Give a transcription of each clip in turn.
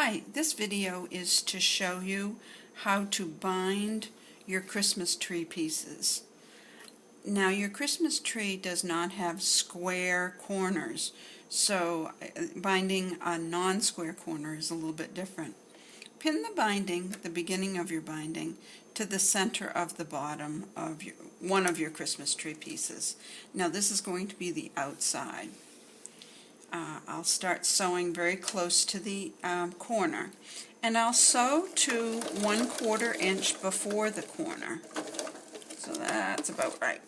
Hi, this video is to show you how to bind your Christmas tree pieces. Now your Christmas tree does not have square corners, so binding a non-square corner is a little bit different. Pin the binding, the beginning of your binding, to the center of the bottom of one of your Christmas tree pieces. Now this is going to be the outside. I'll start sewing very close to the corner, and I'll sew to 1/4 inch before the corner, so that's about right.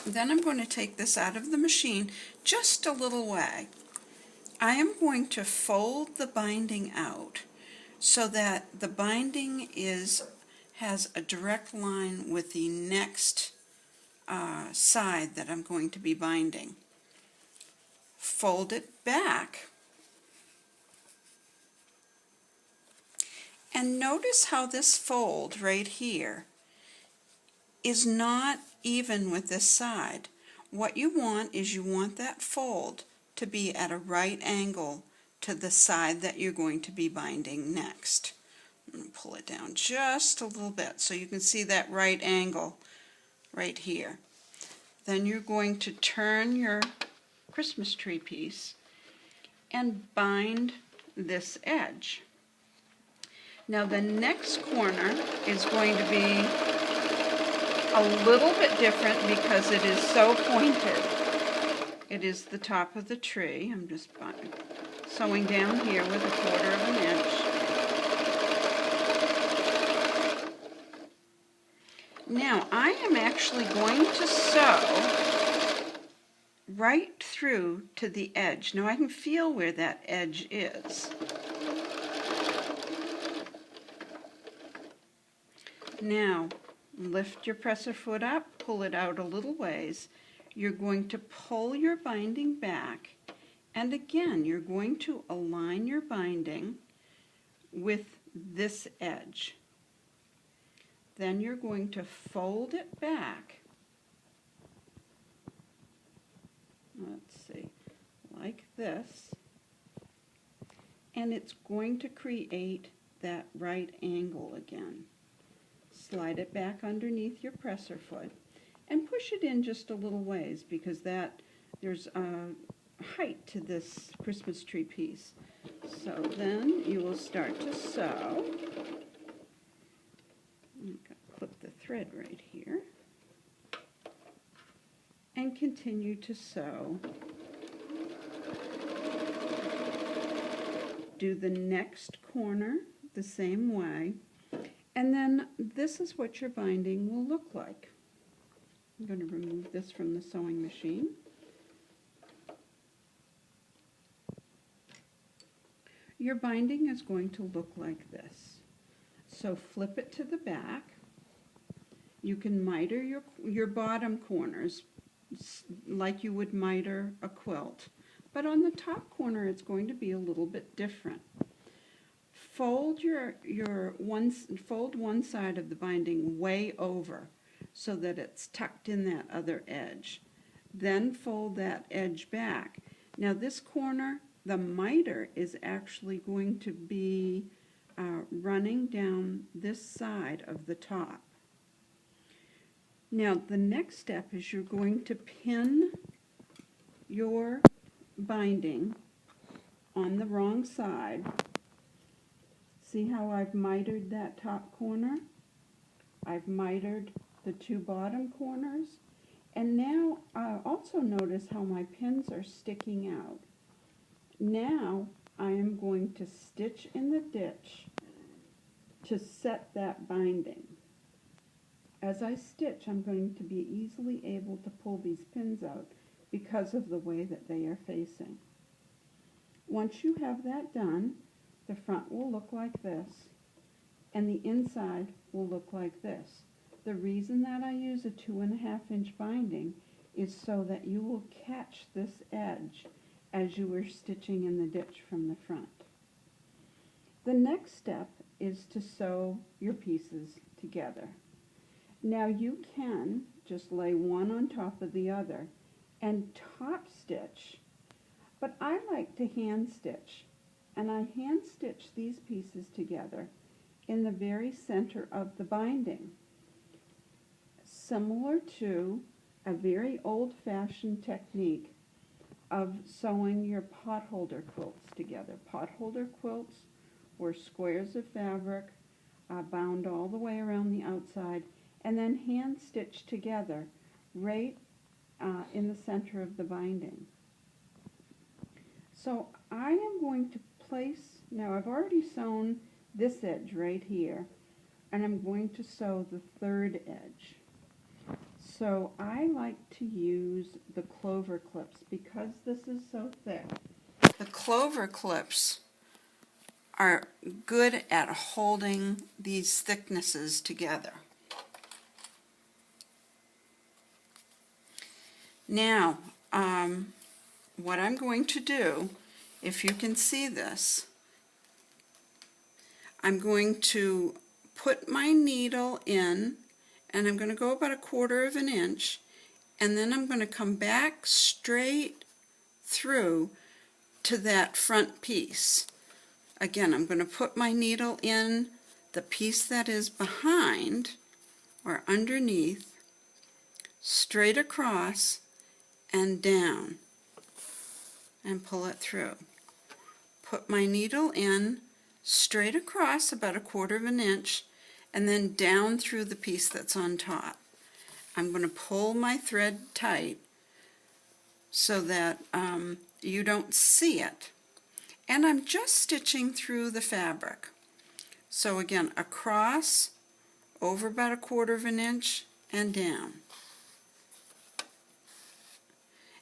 Then I'm going to take this out of the machine just a little way. I am going to fold the binding out so that the binding has a direct line with the next side that I'm going to be binding. Fold it back, and notice how this fold right here is not even with this side. What you want is you want that fold to be at a right angle to the side that you're going to be binding next. I'm going to pull it down just a little bit so you can see that right angle right here. Then you're going to turn your Christmas tree piece and bind this edge. Now the next corner is going to be a little bit different because it is so pointed. It is the top of the tree. I'm just sewing down here with 1/4 inch. Now I am actually going to sew right through to the edge. Now I can feel where that edge is. Now lift your presser foot up, pull it out a little ways. You're going to pull your binding back, and again you're going to align your binding with this edge. Then you're going to fold it back, let's see, like this, and it's going to create that right angle again. Slide it back underneath your presser foot and push it in just a little ways because there's a height to this Christmas tree piece. So then you will start to sew. I'm going to clip the thread right here and continue to sew. Do the next corner the same way, and then this is what your binding will look like. I'm going to remove this from the sewing machine. Your binding is going to look like this. So flip it to the back. You can miter your bottom corners like you would miter a quilt, but on the top corner it's going to be a little bit different. Fold fold one side of the binding way over so that it's tucked in that other edge. Then fold that edge back. Now this corner, the miter is actually going to be running down this side of the top. Now the next step is you're going to pin your binding on the wrong side. See how I've mitered that top corner? I've mitered the 2 bottom corners. And now also notice how my pins are sticking out. Now I am going to stitch in the ditch to set that binding. As I stitch, I'm going to be easily able to pull these pins out because of the way that they are facing. Once you have that done, the front will look like this, and the inside will look like this. The reason that I use a 2.5 inch binding is so that you will catch this edge as you are stitching in the ditch from the front. The next step is to sew your pieces together. Now you can just lay one on top of the other and top stitch, but I like to hand stitch and I hand stitch these pieces together in the very center of the binding, similar to a very old-fashioned technique of sewing your potholder quilts together. Potholder quilts were squares of fabric bound all the way around the outside and then hand stitched together right in the center of the binding. So I am going to place, now I've already sewn this edge right here, and I'm going to sew the third edge. So I like to use the clover clips because this is so thick. The clover clips are good at holding these thicknesses together. Now, what I'm going to do, if you can see this, I'm going to put my needle in, and I'm going to go about 1/4 of an inch, and then I'm going to come back straight through to that front piece. Again, I'm going to put my needle in the piece that is behind or underneath, straight across and down, and pull it through. Put my needle in straight across about 1/4 of an inch, and then down through the piece that's on top. I'm going to pull my thread tight so that you don't see it. And I'm just stitching through the fabric. So again, across, over about 1/4 of an inch, and down.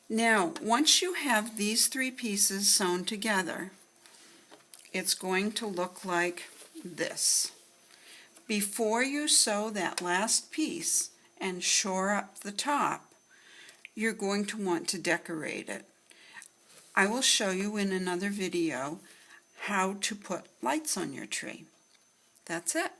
Now, once you have these 3 pieces sewn together, it's going to look like this. Before you sew that last piece and shore up the top, you're going to want to decorate it. I will show you in another video how to put lights on your tree. That's it.